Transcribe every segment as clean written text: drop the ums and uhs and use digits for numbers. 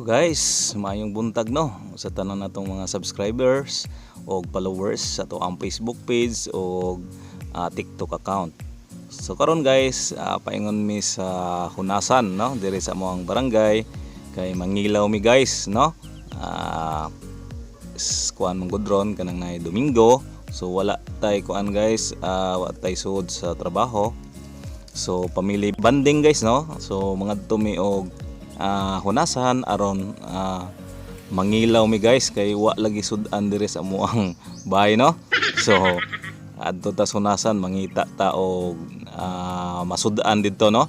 Guys, maayong buntag no sa tanan natong mga subscribers o followers sa to ang Facebook page o TikTok account. So karon guys, paingon mi sa Hunasan no diri sa among barangay kay mangilaw mi guys no. Kuan mong gudron kanang nay Domingo. So wala tay kuan guys, wala tay sud sa trabaho. So pamili banding guys no. So mga tumi og Hunasan aron mangilaw mi guys kay wa lagi sud-an diri sa amuang bahay no. So adto ta sa Hunasan mangita ta og masud-an didto no.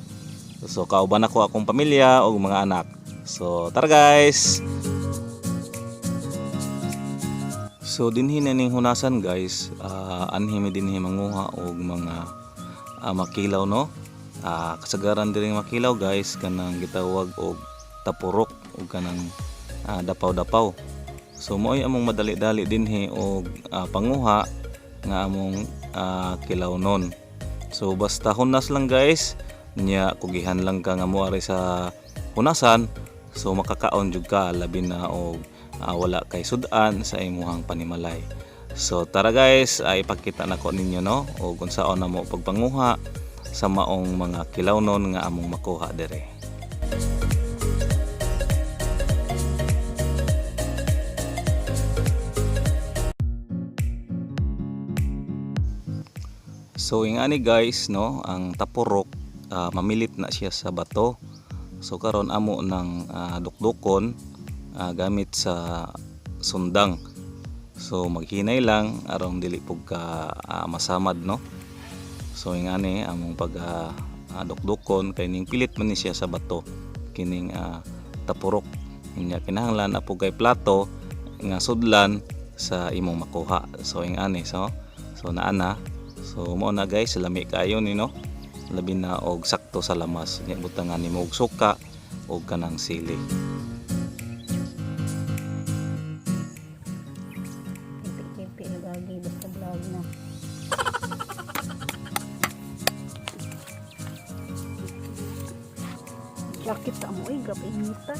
So kauban ako akong pamilya og mga anak. So tara guys. So dinhi na ning Hunasan guys, anhi mi dinhi manguha og mga makilaw no. Kasagaran diri makilaw guys kanang gitawag og tapurok o kanang dapaw-dapaw. So mo'y among madali-dali dinhi og panguha nga among kilawnon. So basta hunas lang guys, nya kugihan lang ka nga moari sa hunasan, so makakaon jud ka labi na og wala kay sud-an sa imuhang panimalay. So tara guys, ipakita nako ninyo no og unsaon namo pagpanguha sa maong mga kilawnon nga among makuha dire. So ingani guys no, ang tapurok mamilit na siya sa bato. So karon amo ng dukdukon gamit sa sundang. So maghinay lang aron dili pug ka masamad no. So ingani among pag dukdukon kay ning pilit man ni siya sa bato kining tapurok. Inya kinahanglan na pug kay plato nga sudlan sa imong makuha. So ingani so naana. So mo na guys, lami kayo ni no. Labi na og sakto sa lamas. Nya butangan nimo og suka og kanang sili. Kimpi lagi basta vlog na. Lakit ta mo ay gabi nita.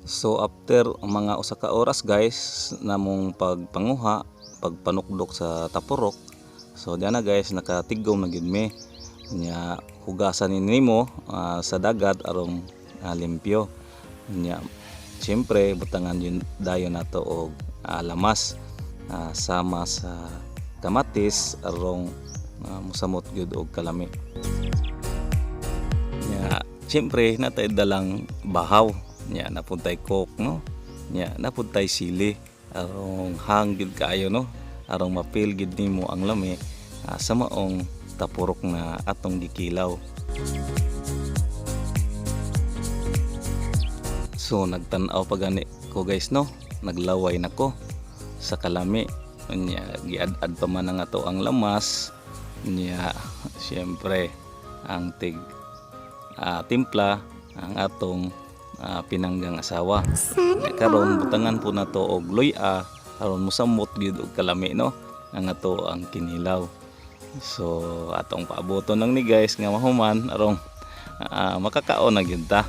So after mga usa ka oras guys namong pagpanguha, pagpanukdok sa tapurok. So diana guys nakatigom na gid mi. Nya hugasan nimo sa dagat aron limpyo. Nya siyempre butangan yun dayon nato og lamas sama sa kamatis aron musamot gyud og kalami. Nya siyempre natay dalang bahaw. Nya napuntay coke no, nya napuntay sili arong hang gid kaayo no, arong mapil gid nimo ang lami sa maong tapurok na atong gikilaw. So nagtan-aw pa gani ko guys no, naglaway nako sa kalami. Nya giad-ad pa man nga to ang lamas. Nya siyempre ang timpla ang atong pinanggang asawa. Karon butangan po na to og luya aron mosamot gyud og kalami no ang ato ang kinilaw. So atong paaboton lang ni guys nga mahuman aron makakaon na gyud ta.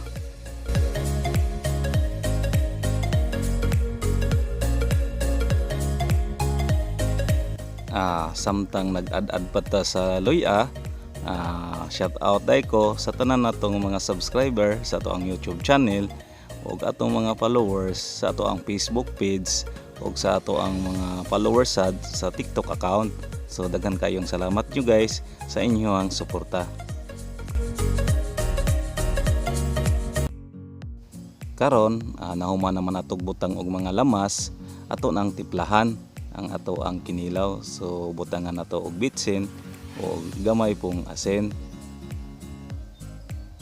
Samtang nag-ad-ad pa ta sa luya, shout out day ko sa tanan natong mga subscriber sa ato ang YouTube channel ug atong mga followers sa ato ang Facebook page ug sa ato ang mga followers sad sa TikTok account. So daghan kayong salamat nyo guys sa inyong suporta. Karon nahuman naman atog butang og mga lamas ato nang tiplahan ang ato ang kinilaw. So butangan nato og bitsin o gamay pong asin.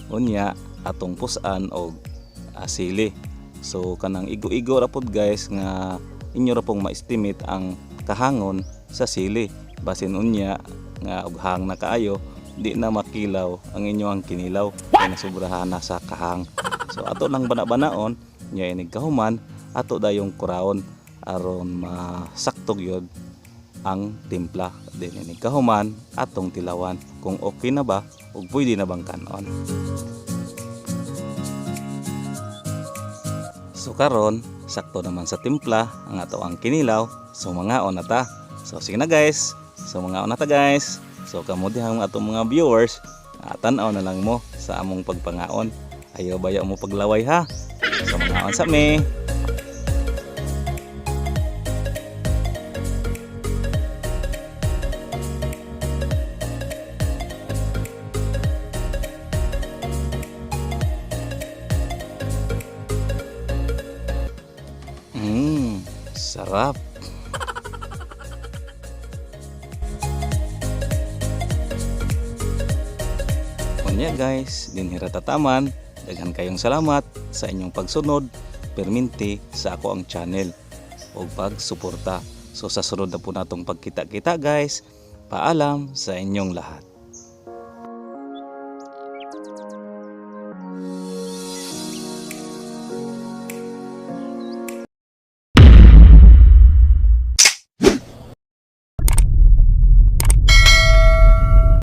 Unya atong pusan og sili. So kanang igo-igo ra pod guys nga inyo ra pong ma-estimate ang kahangon sa sili. Basin unya nga og hang na kaayo di na makilaw ang inyong kinilaw kay nasubrahan na sa kahang. So ato lang bana-banaon nya inig kahuman ato dayong kuraon aron masaktog yod ang timpla. Din inig kahuman atong tilawan kung okay na ba ug pwede na bang kanon. So karon sakto naman sa timpla ang ato ang kinilaw. So mangaon na ta. So sige na guys. So mangaon na ta guys. So kamo dihang atong mga viewers, tan-aw na lang mo sa among pagpangaon. Ayaw baya mo paglaway ha. So mangaon sa me. Sarap. Unya guys, dinhira tataman. Daghan kayong salamat sa inyong pagsunod, perminti sa ako ang channel o pagsuporta. So sa sunod na po natong pagkita-kita guys, paalam sa inyong lahat.